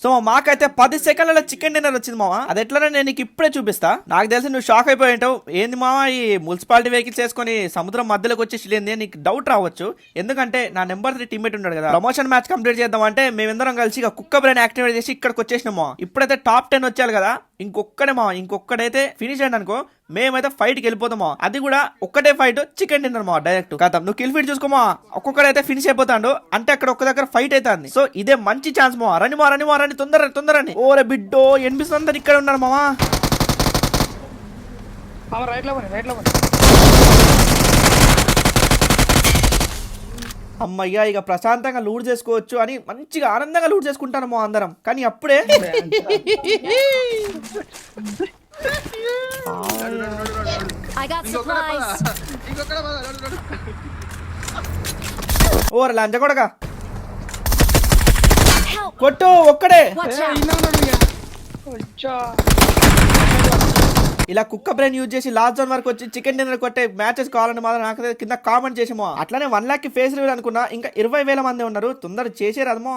So మాకైతే 10 సెకండ్ల chicken dinner వచ్చింది మామ. అది ఎట్లనే నేను నీకు ఇప్పుడే చూపిస్తా. నాకు తెలిసి నువ్వు షాక్ అయిపోయి ఉంటావు. ఏంది మామ ఈ మున్సిపాలిటీ వెహికల్స్ వేసుకొని సముద్రం మధ్యలోకి వచ్చేసి ఏంది నీకు డౌట్ రావచ్చు. ఎందుకంటే నా నెంబర్ 3 టీమ్మేట్ ఉన్నాడు కదా, ప్రమోషన్ మ్యాచ్ కంప్లీట్ చేద్దాం అంటే మేమందరం కలిసి ఇక కుక్క బ్రెయిన్ యాక్టివేట్ చేసి ఇక్కడికి వచ్చేసినామా. ఇప్పుడైతే టాప్ 10 వచ్చారు కదా, ఇంకొక్కడైతే ఫినిష్ అయ్యింది అనుకో, మేమైతే ఫైట్ కి వెళ్ళిపోతామా. అది కూడా ఒక్కటే ఫైట్ చికెన్ డిన్నర్ మా డైరెక్ట్ కదా. నువ్వు కిల్ ఫీట్ చూసుకోమా, ఒక్కొక్కడైతే ఫినిష్ అయిపోతాడు. అంటే అక్కడ ఒక్క దగ్గర ఫైట్ అవుతుంది. సో ఇదే మంచి ఛాన్స్ మా. రని తొందరని. ఓరే బిడ్డో ఎనిమిది అందరు ఇక్కడ ఉన్నారు మామా. అమ్మయ్యా ఇక ప్రశాంతంగా లూట్ చేసుకోవచ్చు అని మంచిగా ఆనందంగా లూట్ చేసుకుంటాను మా అందరం. కానీ అప్పుడే ఓ లంచ కొడగా కొట్టు ఒక్కడే. ఇలా కుక్క బ్రెయిన్ యూజ్ చేసి లాస్ట్ జోన్ వరకు వచ్చి చికెన్ డిన్నర్ కొట్టే మ్యాచెస్ కావాలని మాత్రం నాకు కింద కామెంట్ చేసామో. అట్లానే 1 లాక్ ఫేస్ రివీల్ అనుకున్నా, ఇంకా 20,000 మంది ఉన్నారు. తొందర చేసేరాదమో.